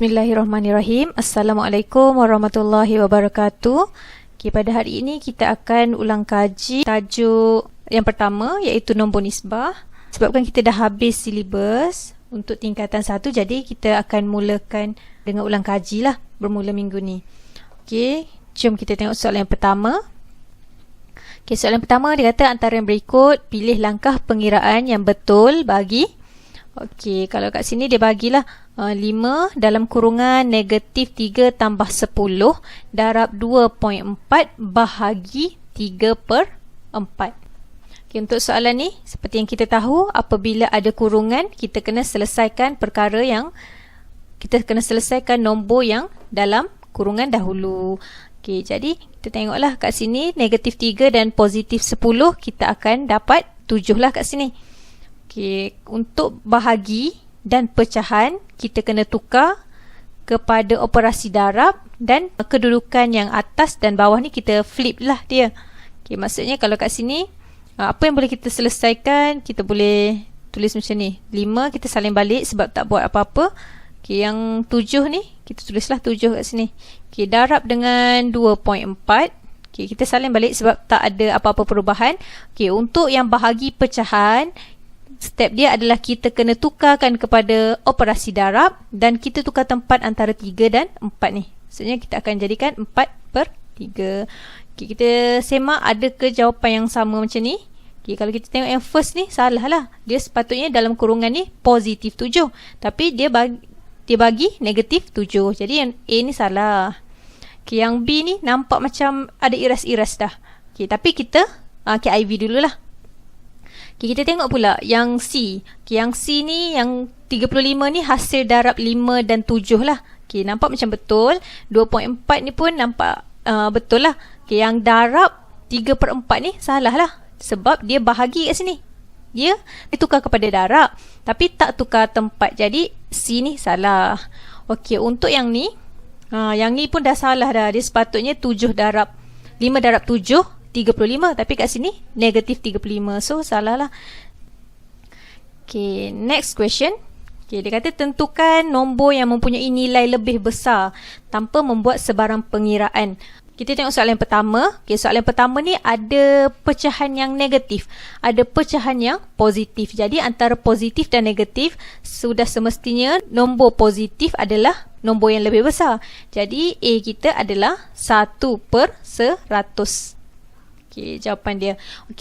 Bismillahirrahmanirrahim. Assalamualaikum warahmatullahi wabarakatuh. Pada hari ini kita akan ulang kaji tajuk yang pertama, iaitu nombor nisbah. Sebabkan kita dah habis silibus untuk tingkatan 1, jadi kita akan mulakan dengan ulang kaji lah bermula minggu ni. Jom kita tengok soalan yang pertama. Soalan pertama dia kata antara yang berikut, pilih langkah pengiraan yang betul bagi. Kalau kat sini dia bagilah 5 dalam kurungan negatif 3 tambah 10 darab 2.4 bahagi 3/4. Untuk soalan ni, seperti yang kita tahu, apabila ada kurungan, kita kena selesaikan perkara yang kita kena selesaikan nombor yang dalam kurungan dahulu. Jadi kita tengoklah kat sini negatif 3 dan positif 10, kita akan dapat 7 lah kat sini. Untuk bahagi dan pecahan, kita kena tukar kepada operasi darab, dan kedudukan yang atas dan bawah ni kita flip lah dia. Maksudnya kalau kat sini, apa yang boleh kita selesaikan, kita boleh tulis macam ni. 5 kita salin balik sebab tak buat apa-apa. Yang 7 ni, kita tulislah 7 kat sini. Darab dengan 2.4. Kita salin balik sebab tak ada apa-apa perubahan. Untuk yang bahagi pecahan, step dia adalah kita kena tukarkan kepada operasi darab, dan kita tukar tempat antara 3 dan 4 ni. Maksudnya kita akan jadikan 4/3. Kita semak ada ke jawapan yang sama macam ni. Kalau kita tengok yang first ni, salah lah. Dia sepatutnya dalam kurungan ni positif 7, tapi dia bagi negatif 7. Jadi yang A ni salah. Yang B ni nampak macam ada iras-iras dah. Tapi kita IV dululah. Kita tengok pula yang C. Yang C ni, yang 35 ni hasil darab 5 dan 7 lah. Nampak macam betul. 2.4 ni pun nampak betul lah. Yang darab 3/4 ni salah lah. Sebab dia bahagi kat sini. Dia tukar kepada darab, tapi tak tukar tempat. Jadi C ni salah. Untuk yang ni, yang ni pun dah salah dah. Dia sepatutnya 5 darab 7, 35, tapi kat sini negatif 35. So salah lah. Next question. Dia kata tentukan nombor yang mempunyai nilai lebih besar tanpa membuat sebarang pengiraan. Kita tengok soalan yang pertama. Soalan pertama ni ada pecahan yang negatif, ada pecahan yang positif. Jadi antara positif dan negatif, sudah semestinya nombor positif adalah nombor yang lebih besar. Jadi A kita adalah 1/100. Jawapan dia.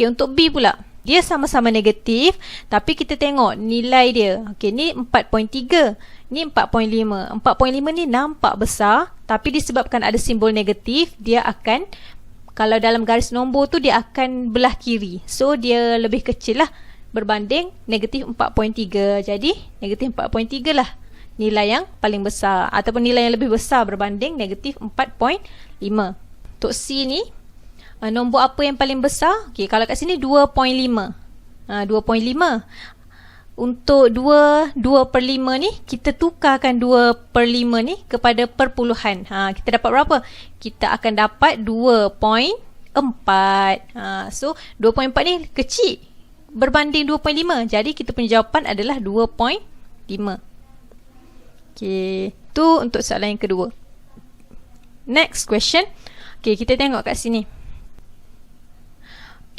Untuk B pula, dia sama-sama negatif, tapi kita tengok nilai dia. Ni 4.3, ni 4.5. 4.5 ni nampak besar, tapi disebabkan ada simbol negatif, dia akan, kalau dalam garis nombor tu, dia akan belah kiri. So dia lebih kecil lah berbanding negatif 4.3. Jadi negatif 4.3 lah nilai yang paling besar, ataupun nilai yang lebih besar berbanding negatif 4.5. Untuk C ni, nombor apa yang paling besar? Kalau kat sini 2.5. 2.5. Untuk 2/5 ni, kita tukarkan 2/5 ni kepada perpuluhan. Kita dapat berapa? Kita akan dapat 2.4. So 2.4 ni kecil berbanding 2.5. Jadi kita punya jawapan adalah 2.5. Tu untuk soalan yang kedua. Next question. Kita tengok kat sini.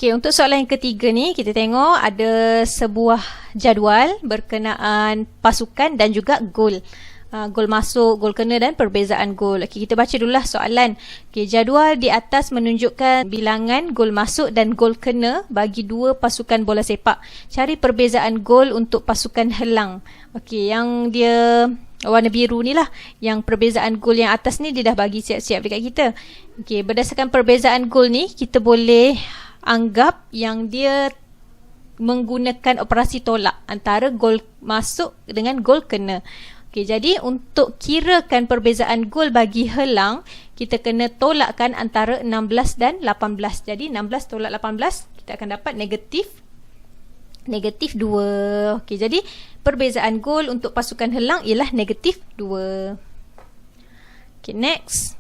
Untuk soalan yang ketiga ni, kita tengok ada sebuah jadual berkenaan pasukan dan juga gol. Gol masuk, gol kena dan perbezaan gol. Kita baca dululah soalan. Jadual di atas menunjukkan bilangan gol masuk dan gol kena bagi dua pasukan bola sepak. Cari perbezaan gol untuk pasukan helang. Yang dia warna biru ni lah, yang perbezaan gol yang atas ni dia dah bagi siap-siap dekat kita. Berdasarkan perbezaan gol ni, kita boleh anggap yang dia menggunakan operasi tolak antara gol masuk dengan gol kena. Jadi untuk kirakan perbezaan gol bagi helang, kita kena tolakkan antara 16 dan 18. Jadi 16 tolak 18, kita akan dapat negatif 2. Jadi perbezaan gol untuk pasukan helang ialah negatif 2. Next.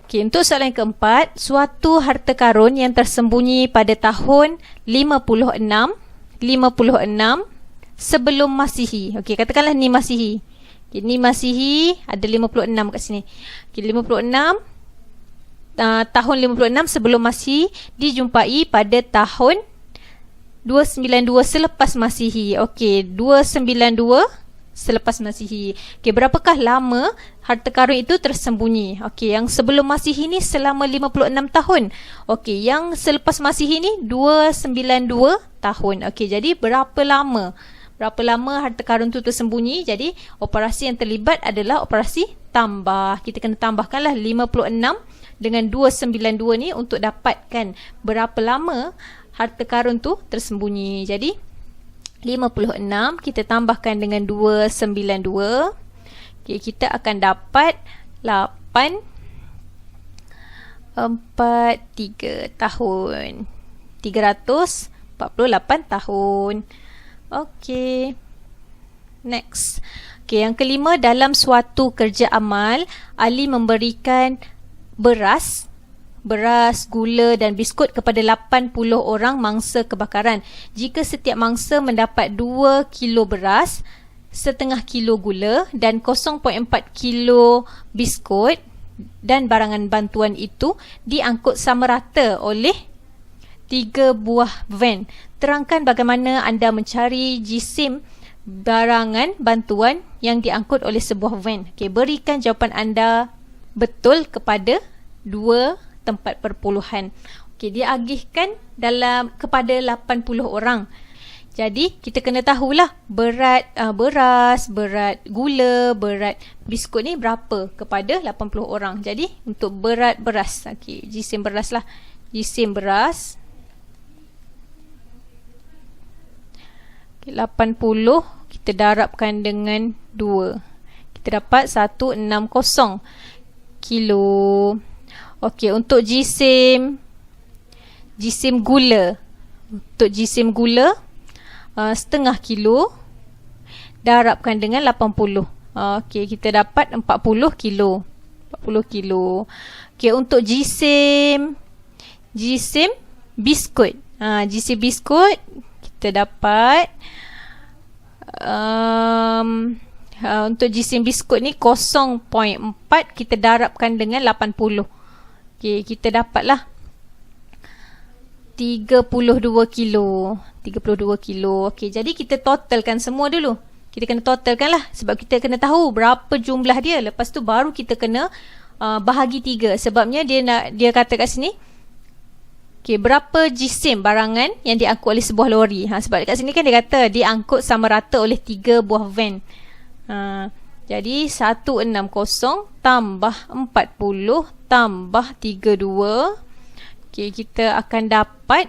Untuk soalan yang keempat, suatu harta karun yang tersembunyi pada tahun 56 sebelum Masihi. Katakanlah ni Masihi. Okay, ni Masihi, ada 56 kat sini. Okay, 56, tahun 56 sebelum Masihi dijumpai pada tahun 292 selepas Masihi. Okey, 292 selepas Masihi. Okey, berapakah lama harta karun itu tersembunyi? Okey, yang sebelum Masihi ni selama 56 tahun. Okey, yang selepas Masihi ni 292 tahun. Okey, jadi berapa lama? Berapa lama harta karun tu tersembunyi? Jadi, operasi yang terlibat adalah operasi tambah. Kita kena tambahkanlah 56 dengan 292 ni untuk dapatkan berapa lama harta karun tu tersembunyi. Jadi 56 kita tambahkan dengan 292. Okay, kita akan dapat 843 tahun. 348 tahun. Okey. Next. Okey, yang kelima, dalam suatu kerja amal, Ali memberikan beras, gula dan biskut kepada 80 orang mangsa kebakaran. Jika setiap mangsa mendapat 2 kilo beras, setengah kilo gula dan 0.4 kilo biskut dan barangan bantuan itu diangkut sama rata oleh 3 buah van. Terangkan bagaimana anda mencari jisim barangan bantuan yang diangkut oleh sebuah van. Okay, berikan jawapan anda betul kepada 2 tempat perpuluhan. Okey, dia agihkan kepada 80 orang. Jadi, kita kena tahulah berat beras, berat gula, berat biskut ni berapa kepada 80 orang. Jadi, untuk berat beras, okey, jisim beras lah. Jisim beras. Okay, 80 kita darabkan dengan 2. Kita dapat 160 kilo. Okey, untuk jisim gula. Untuk jisim gula, setengah kilo darabkan dengan 80. Okey, kita dapat 40 kilo. 40 kilo. Okey, untuk jisim biskut. Jisim biskut kita dapat untuk jisim biskut ni 0.4 kita darabkan dengan 80. Okey, kita dapatlah 32 kilo. 32 kilo. Okey, jadi kita totalkan semua dulu. Kita kena totalkan lah sebab kita kena tahu berapa jumlah dia. Lepas tu baru kita kena bahagi 3. Sebabnya dia kata kat sini, okey, berapa jisim barangan yang diangkut oleh sebuah lori. Sebab kat sini kan dia kata diangkut sama rata oleh 3 buah van. Jadi 160 tambah 40 tambah 32. Okey, kita akan dapat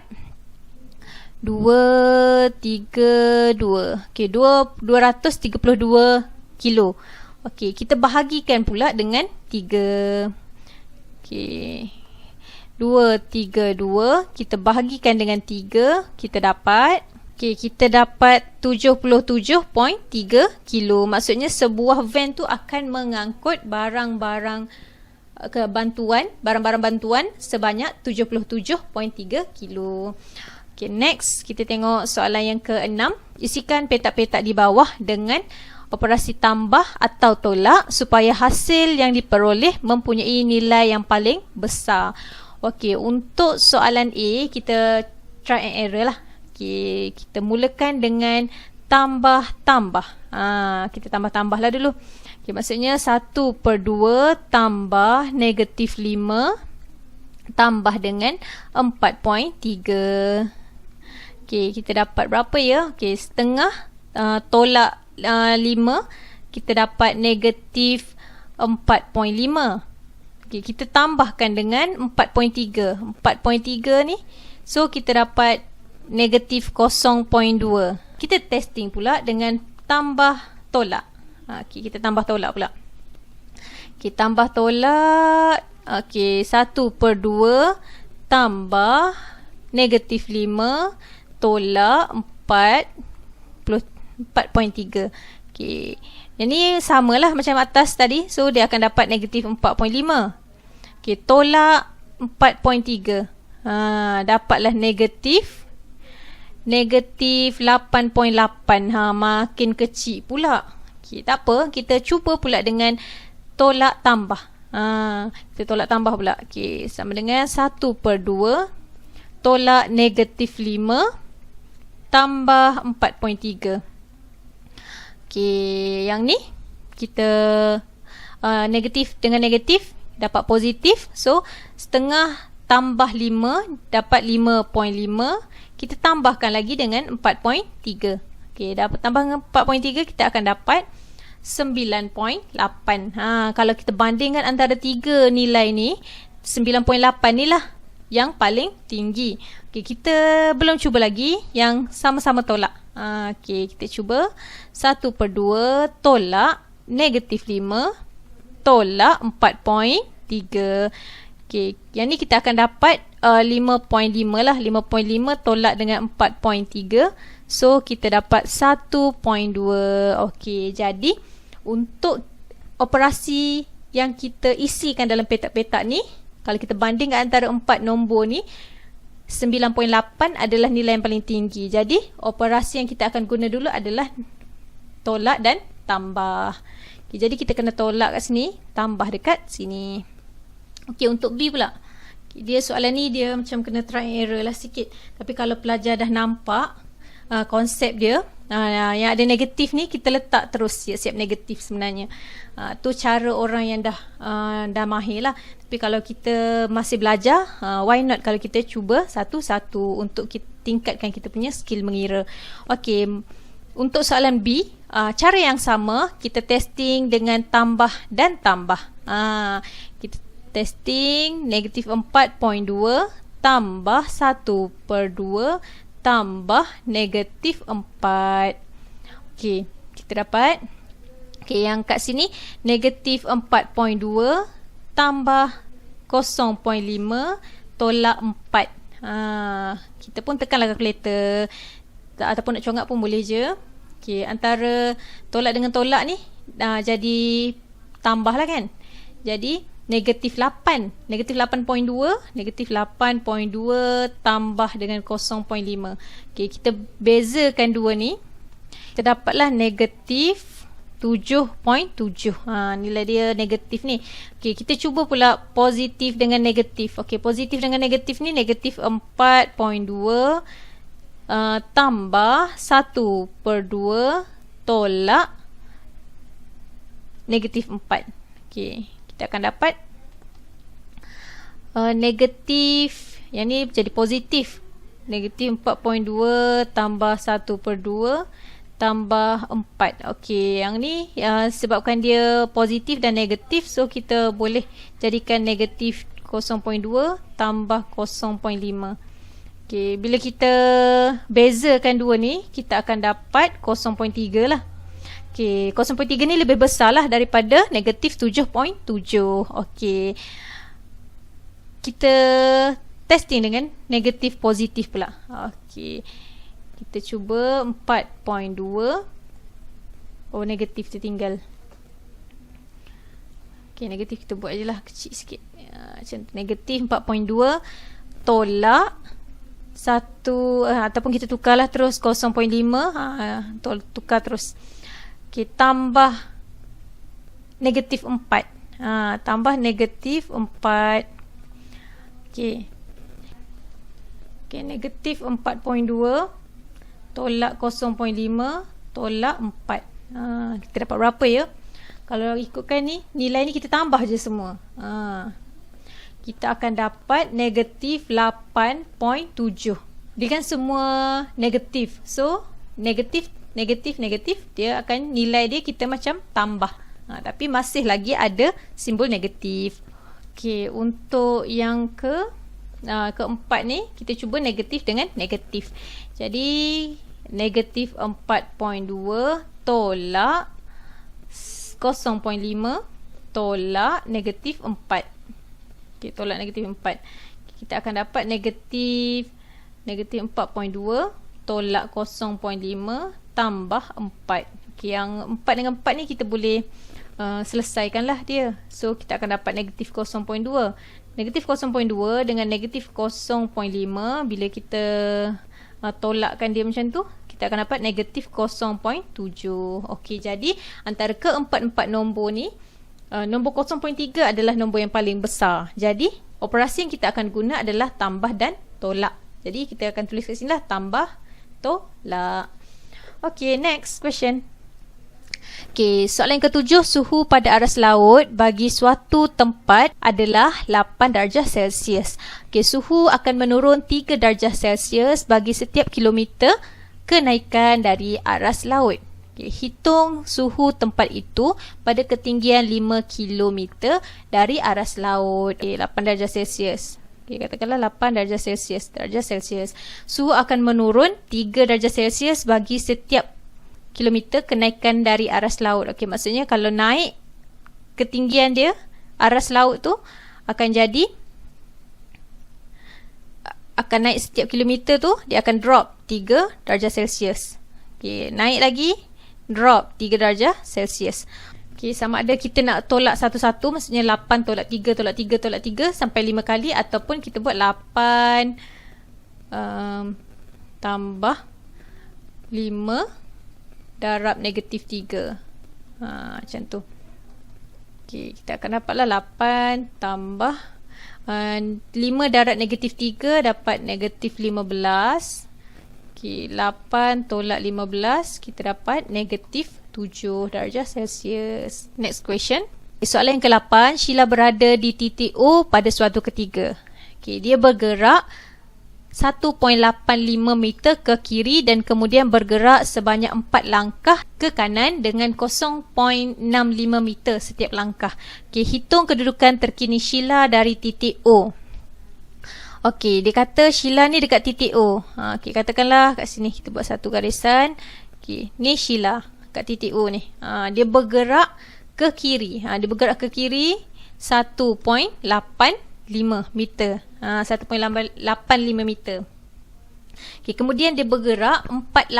232. Okey, 232 kilo. Okey, kita bahagikan pula dengan 3. Okey, 232 kita bahagikan dengan 3, kita dapat, okey, kita dapat 77.3 kilo. Maksudnya sebuah van tu akan mengangkut barang-barang bantuan sebanyak 77.3 kilo. Okay, next kita tengok soalan yang ke-6. Isikan petak-petak di bawah dengan operasi tambah atau tolak supaya hasil yang diperoleh mempunyai nilai yang paling besar. Okey, untuk soalan A kita try and error lah. Okey, kita mulakan dengan tambah-tambah. Kita tambah-tambah lah dulu. Okay, maksudnya 1/2 tambah -5 tambah dengan 4.3. Okay, kita dapat berapa ya? Okay, setengah tolak 5, kita dapat -4.5. Okay, kita tambahkan dengan 4.3. 4.3 ni, so kita dapat -0.2. Kita testing pula dengan tambah tolak. Okay, kita tambah tolak pula. Okay, tambah tolak. Okay, 1/2 tambah -5 tolak 4.3. Okay, yang ni samalah macam atas tadi. So, dia akan dapat -4.5. Okay, tolak 4.3. Dapatlah -8.8. Makin kecil pula. Okay, tak apa, kita cuba pula dengan tolak tambah. Kita tolak tambah pula. Okay, sama dengan 1/2 tolak negatif 5 tambah 4.3. Okay, yang ni kita negatif dengan negatif dapat positif. So, setengah tambah 5 dapat 5.5. Kita tambahkan lagi dengan 4.3. Okay, dapat tambah dengan 4.3 kita akan dapat 9.8. Kalau kita bandingkan antara tiga nilai ni, 9.8 ni lah yang paling tinggi. Okay, kita belum cuba lagi yang sama-sama tolak. Okay, kita cuba 1/2 tolak negatif 5 tolak 4.3. Okay, yang ni kita akan dapat 5.5 lah. 5.5 tolak dengan 4.3. So, kita dapat 1.2. Okay, jadi untuk operasi yang kita isikan dalam petak-petak ni, kalau kita bandingkan antara 4 nombor ni, 9.8 adalah nilai yang paling tinggi. Jadi, operasi yang kita akan guna dulu adalah tolak dan tambah. Okay, jadi, kita kena tolak kat sini, tambah dekat sini. Okey, untuk B pula. Okay, dia soalan ni dia macam kena try and error lah sikit. Tapi kalau pelajar dah nampak konsep dia, yang ada negatif ni kita letak terus siap-siap negatif sebenarnya. Tu cara orang yang dah mahir lah. Tapi kalau kita masih belajar, why not kalau kita cuba satu-satu untuk tingkatkan kita punya skill mengira. Okey, untuk soalan B, cara yang sama, kita testing dengan tambah dan tambah. Kita testing negatif 4.2 tambah 1/2 tambah negatif 4. Okey, kita dapat. Okey, yang kat sini negatif 4.2 tambah 0.5 tolak 4. Kita pun tekanlah kalkulator. Ataupun nak congak pun boleh je. Okey, antara tolak dengan tolak ni jadi tambah lah kan. Jadi negatif 8. Negatif 8.2. Negatif 8.2 tambah dengan 0.5. Okay, kita bezakan dua ni. Kita dapatlah negatif 7.7. Nilai dia negatif ni. Okay, kita cuba pula positif dengan negatif. Okay, positif dengan negatif ni negatif 4.2 tambah 1/2 tolak negatif 4. Okay, kita akan dapat negatif, yang ni jadi positif, negatif 4.2 tambah 1/2 tambah 4. Okey, yang ni sebabkan dia positif dan negatif, so kita boleh jadikan negatif 0.2 tambah 0.5. Okey, bila kita bezakan dua ni, kita akan dapat 0.3 lah. Okey, 0.3 ni lebih besar lah daripada negatif 7.7. Okey, kita testing dengan negatif positif pula. Okey, kita cuba 4.2. Oh, negatif tertinggal. Okey, negatif kita buat je lah kecil sikit. Macam negatif 4.2 tolak 1, ataupun kita tukarlah terus 0.5. Tukar terus. Okey, tambah negatif 4. Tambah negatif 4. Okey. Okey, negatif 4.2 tolak 0.5 tolak 4. Kita dapat berapa ya? Kalau ikutkan ni, nilai ni kita tambah je semua. Kita akan dapat negatif 8.7. Dia kan semua negatif. So, negatif, dia akan nilai dia kita macam tambah. Tapi masih lagi ada simbol negatif. Okey, untuk yang keempat ni, kita cuba negatif dengan negatif. Jadi, negatif 4.2 tolak 0.5 tolak negatif 4. Okey, tolak negatif 4. Kita akan dapat negatif 4.2 tolak 0.5 tambah 4. Okey, yang 4 dengan 4 ni kita boleh selesaikanlah dia. So, kita akan dapat negatif 0.2. Negatif 0.2 dengan negatif 0.5, bila kita tolakkan dia macam tu, kita kita akan dapat negatif 0.7. Okey, jadi antara keempat-empat nombor ni, nombor 0.3 adalah nombor yang paling besar. Jadi operasi yang kita akan guna adalah tambah dan tolak. Jadi kita akan tulis kat sini lah, tambah, tolak. Okey, next question. Okey, soalan yang ketujuh, suhu pada aras laut bagi suatu tempat adalah 8 darjah Celsius. Okey, suhu akan menurun 3 darjah Celsius bagi setiap kilometer kenaikan dari aras laut. Okey, hitung suhu tempat itu pada ketinggian 5 kilometer dari aras laut. Okey, 8 darjah Celsius. Okey, katakanlah 8 darjah Celsius. Suhu akan menurun 3 darjah Celsius bagi setiap kilometer kenaikan dari aras laut. Okey, maksudnya kalau naik ketinggian dia, aras laut tu akan naik setiap kilometer tu, dia akan drop 3 darjah Celsius. Okey, naik lagi, drop 3 darjah Celsius. Okey, sama ada kita nak tolak satu-satu, maksudnya 8 tolak 3 tolak 3 tolak 3 sampai 5 kali, ataupun kita buat 8 tambah 5 darab negatif 3. Macam tu. Okey, kita akan dapatlah 8 tambah 5 darab negatif 3 dapat negatif 15. Okey, 8 tolak 15 kita dapat negatif 7 darjah Celsius. Next question. Soalan yang ke-8, Sheila berada di titik O pada suatu ketika. Okey, dia bergerak 1.85 meter ke kiri dan kemudian bergerak sebanyak 4 langkah ke kanan dengan 0.65 meter setiap langkah. Okey, hitung kedudukan terkini Sheila dari titik O. Okey, dia kata Sheila ni dekat titik O. Okey, katakanlah kat sini kita buat satu garisan. Okey, ni Sheila kat titik O ni. Dia bergerak ke kiri. Dia bergerak ke kiri 1.85 meter. 1.85 meter. Okay, kemudian dia bergerak 4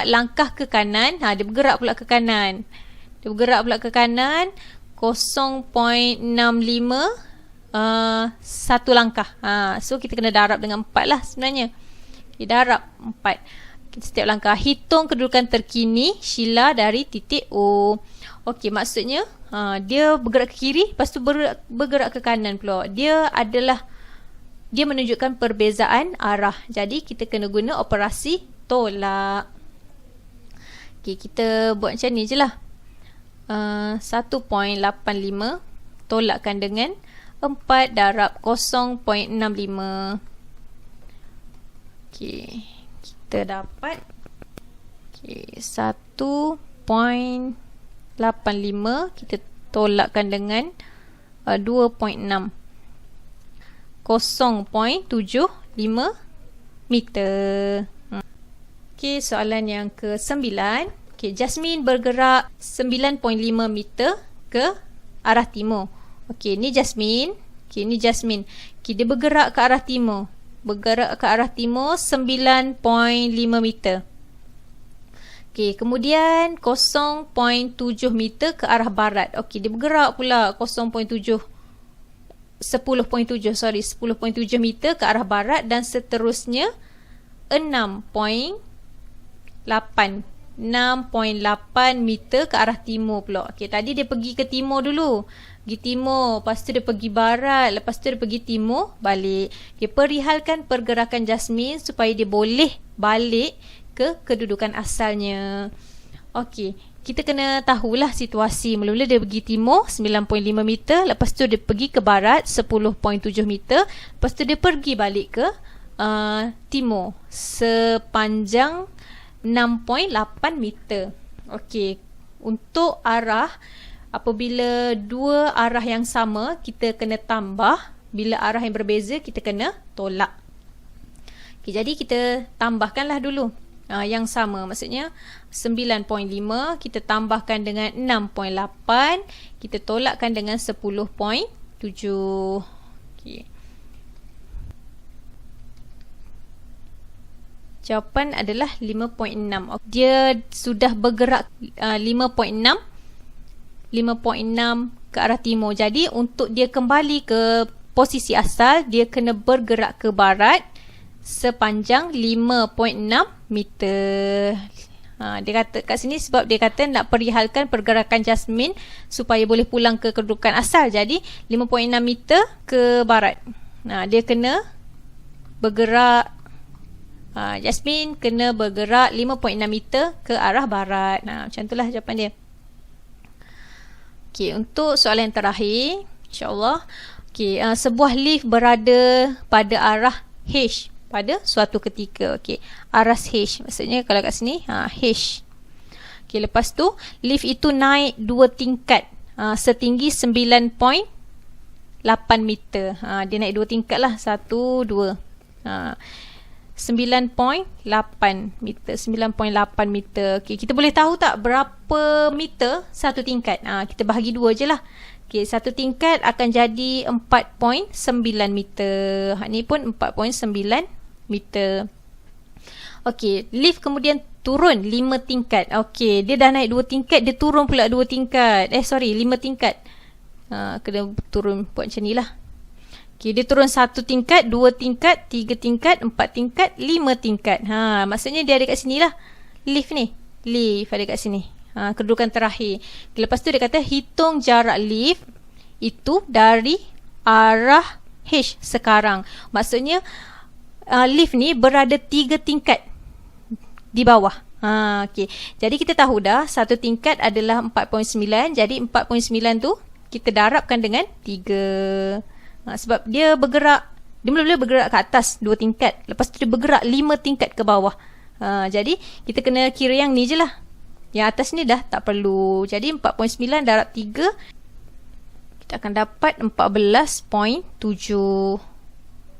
langkah ke kanan. Dia bergerak pula ke kanan. 0.65 satu langkah. So kita kena darab dengan 4 lah sebenarnya. Okay, darab 4 setiap langkah. Hitung kedudukan terkini Sheila dari titik O. Okey, maksudnya dia bergerak ke kiri, lepas tu bergerak ke kanan pula. Dia menunjukkan perbezaan arah. Jadi kita kena guna operasi tolak. Okey, kita buat macam ni je lah. 1.85 tolakkan dengan 4 darab 0.65. Okey, kita dapat 1.85 kita tolakkan dengan 2.6. 0.75 meter. Okey, soalan yang ke-9. Okey, Jasmine bergerak 9.5 meter ke arah timur. Okey, ni Jasmine. Okey, ni Jasmine. Okey, dia bergerak ke arah timur. 9.5 meter. Okey, kemudian 0.7 meter ke arah barat. Okey, dia bergerak pula 10.7 meter ke arah barat dan seterusnya 6.8 meter ke arah timur pula. Okey, tadi dia pergi ke timur dulu. Pergi timur, lepas tu dia pergi barat, lepas tu dia pergi timur, balik. Okey, perihalkan pergerakan Jasmine supaya dia boleh balik ke kedudukan asalnya. Okey, kita kena tahulah situasi. Mula-mula dia pergi timur 9.5 meter, lepas tu dia pergi ke barat 10.7 meter, lepas tu dia pergi balik ke timur sepanjang 6.8 meter. Okey, untuk arah, apabila dua arah yang sama kita kena tambah, bila arah yang berbeza kita kena tolak. Okey, jadi kita tambahkanlah dulu yang sama, maksudnya 9.5 kita tambahkan dengan 6.8, kita tolakkan dengan 10.7. Okey, jawapan adalah 5.6. Dia sudah bergerak 5.6 ke arah timur. Jadi untuk dia kembali ke posisi asal, dia kena bergerak ke barat sepanjang 5.6 meter. Dia kata kat sini sebab dia kata nak perihalkan pergerakan Jasmine supaya boleh pulang ke kedudukan asal. Jadi 5.6 meter ke barat. Dia kena bergerak, Jasmine kena bergerak 5.6 meter ke arah barat. Macam itulah jawapan dia. Okey, untuk soalan yang terakhir, insya-Allah. Okey, sebuah lift berada pada arah H pada suatu ketika. Okey, aras H. Maksudnya kalau kat sini, H. Okey, lepas tu lift itu naik 2 tingkat setinggi 9.8 meter. Dia naik 2 tingkat lah. 1, 2. 9.8 meter. 9.8 meter. Okay, kita boleh tahu tak berapa meter satu tingkat? Kita bahagi 2 je lah. Okay, satu tingkat akan jadi 4.9 meter. Ni pun 4.9 meter. Okay, lift kemudian turun 5 tingkat. Okay, dia dah naik 2 tingkat, dia turun pula 2 tingkat. 5 tingkat. Kena turun buat macam ni lah. Okay, dia turun 1 tingkat, 2 tingkat, 3 tingkat, 4 tingkat, 5 tingkat. Maksudnya dia ada kat sini lah. Lift ni. Lift ada kat sini. Kedudukan terakhir. Lepas tu dia kata hitung jarak lift itu dari arah H sekarang. Maksudnya lift ni berada 3 tingkat di bawah. Okay. Jadi kita tahu dah 1 tingkat adalah 4.9. Jadi 4.9 tu kita darabkan dengan 3. Sebab dia bergerak, dia mula-mula bergerak ke atas 2 tingkat, lepas tu dia bergerak 5 tingkat ke bawah. Jadi kita kena kira yang ni je lah. Yang atas ni dah tak perlu. Jadi 4.9 darab 3, kita akan dapat 14.7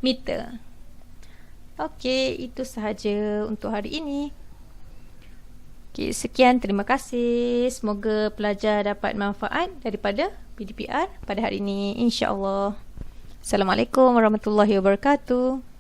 meter. Okey, itu sahaja untuk hari ini. Okey, sekian, terima kasih. Semoga pelajar dapat manfaat daripada PDPR pada hari ini, insya-Allah. Assalamualaikum warahmatullahi wabarakatuh.